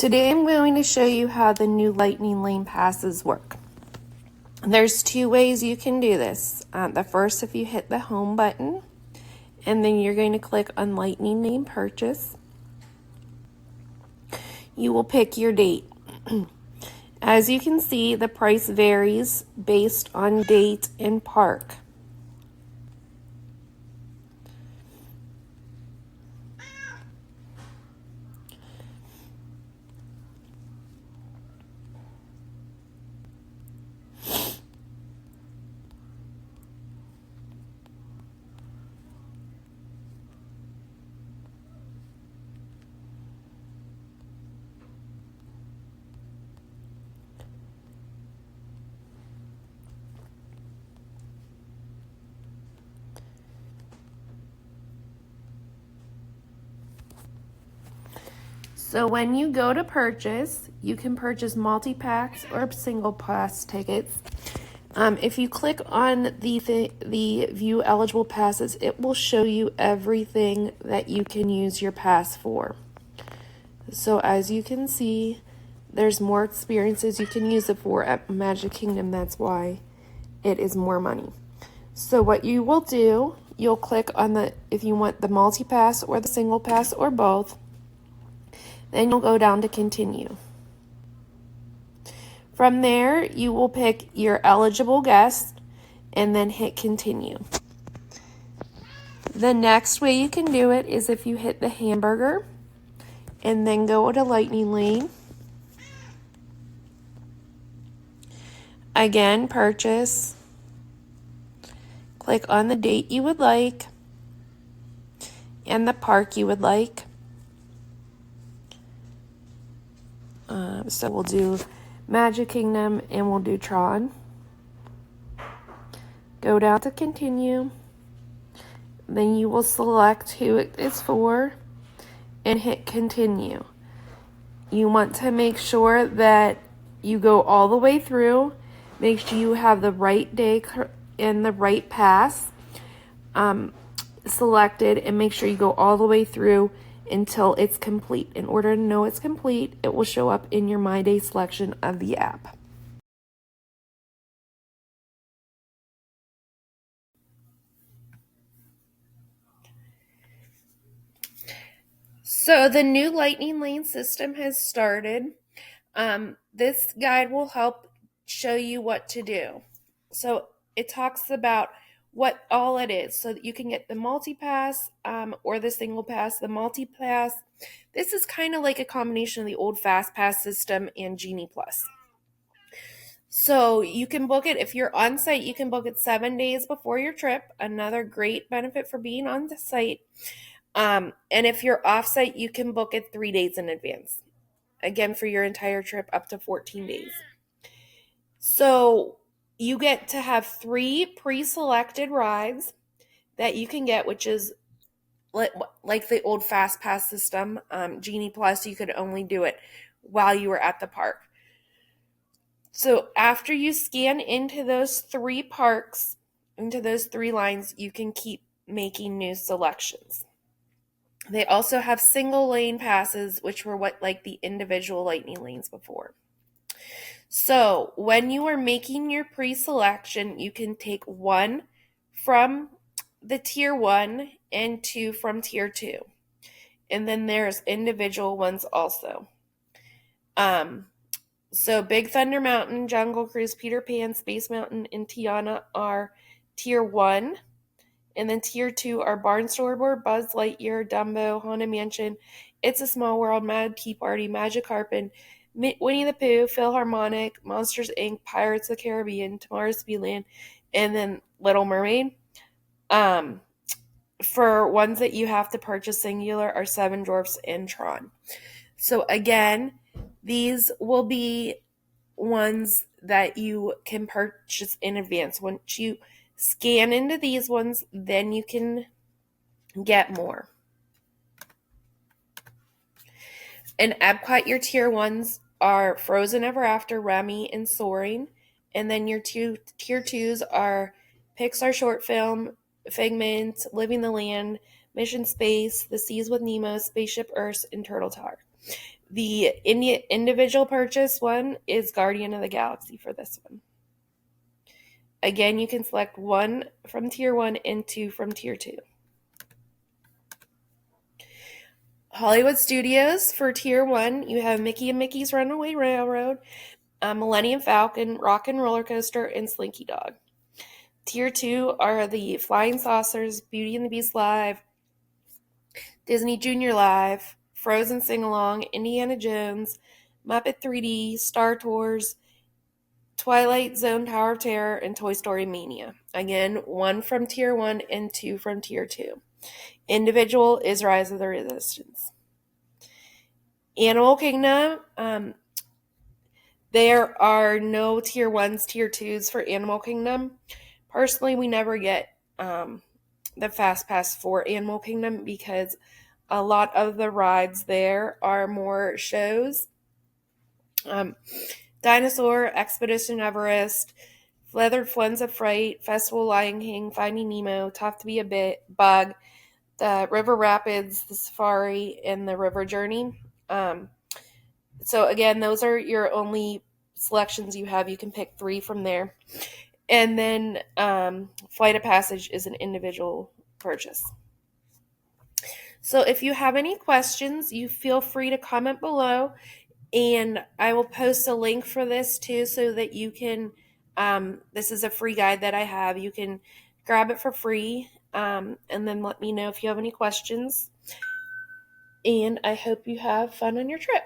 Today I'm going to show you how the new Lightning Lane passes work. There's two ways you can do this. The first, if you hit the home button, and then you're going to click on Lightning Lane Purchase. You will pick your date. As you can see, the price varies based on date and park. So when you go to purchase, you can purchase multi-packs or single pass tickets. If you click on the view eligible passes, it will show you everything that you can use your pass for. So as you can see, there's more experiences you can use it for at Magic Kingdom. That's why it is more money. So what you will do, you'll click on if you want the multi-pass or the single pass or both. Then you'll go down to continue. From there, you will pick your eligible guest and then hit continue. The next way you can do it is if you hit the hamburger and then go to Lightning Lane. Again, purchase. Click on the date you would like and the park you would like. So we'll do Magic Kingdom and we'll do Tron. Go down to continue. Then you will select who it is for and hit continue. You want to make sure that you go all the way through. Make sure you have the right day and the right pass selected, and make sure you go all the way through until it's complete. In order to know it's complete, it will show up in your My Day selection of the app. So the new Lightning Lane system has started. This guide will help show you what to do. So it talks about what all it is, so that you can get the multi-pass or the single pass. The multi-pass, this is kind of like a combination of the old Fast Pass system and Genie Plus. So you can book it, if you're on site, you can book it 7 days before your trip. Another great benefit for being on the site. And if you're off site, you can book it 3 days in advance. Again, for your entire trip, up to 14 days. So you get to have 3 pre-selected rides that you can get, which is like the old Fast Pass system. Genie Plus, you could only do it while you were at the park. So after you scan into those 3 parks, into those 3 lines, you can keep making new selections. They also have single lane passes, which were like the individual Lightning Lanes before. So when you are making your pre-selection, you can take 1 from the tier 1 and 2 from tier 2. And then there's individual ones also. So Big Thunder Mountain, Jungle Cruise, Peter Pan, Space Mountain, and Tiana are tier 1. And then tier 2 are Barnstormer, Buzz Lightyear, Dumbo, Haunted Mansion, It's a Small World, Mad Tea Party, Magikarp, Winnie the Pooh, Philharmonic, Monsters Inc., Pirates of the Caribbean, Tomorrow's Speedland, and then Little Mermaid. For ones that you have to purchase singular are Seven Dwarfs and Tron. So again, these will be ones that you can purchase in advance. Once you scan into these ones, then you can get more. In Epcot, your tier 1s are Frozen Ever After, Remy, and Soaring. And then your tier 2s are Pixar Short Film, Figment, Living the Land, Mission Space, The Seas with Nemo, Spaceship Earth, and Turtle Tower. The individual purchase one is Guardian of the Galaxy for this one. Again, you can select 1 from Tier 1 and 2 from Tier 2. Hollywood Studios for Tier 1, you have Mickey and Mickey's Runaway Railroad, Millennium Falcon, Rock and Roller Coaster, and Slinky Dog. Tier 2 are the Flying Saucers, Beauty and the Beast Live, Disney Junior Live, Frozen Sing-Along, Indiana Jones, Muppet 3D, Star Tours, Twilight Zone Tower of Terror, and Toy Story Mania. Again, 1 from Tier 1 and 2 from Tier 2. Individual is Rise of the Resistance. Animal Kingdom, there are no Tier 1s, Tier 2s for Animal Kingdom. Personally, we never get the Fast Pass for Animal Kingdom because a lot of the rides there are more shows. Dinosaur, Expedition Everest, Leathered Fluns of Fright, Festival Lion King, Finding Nemo, Tough to Be a Bug, the River Rapids, the Safari, and the River Journey. So again, those are your only selections you have. You can pick 3 from there. And then Flight of Passage is an individual purchase. So if you have any questions, you feel free to comment below. And I will post a link for this too so that you can, this is a free guide that I have. You can grab it for free and then let me know if you have any questions. And I hope you have fun on your trip.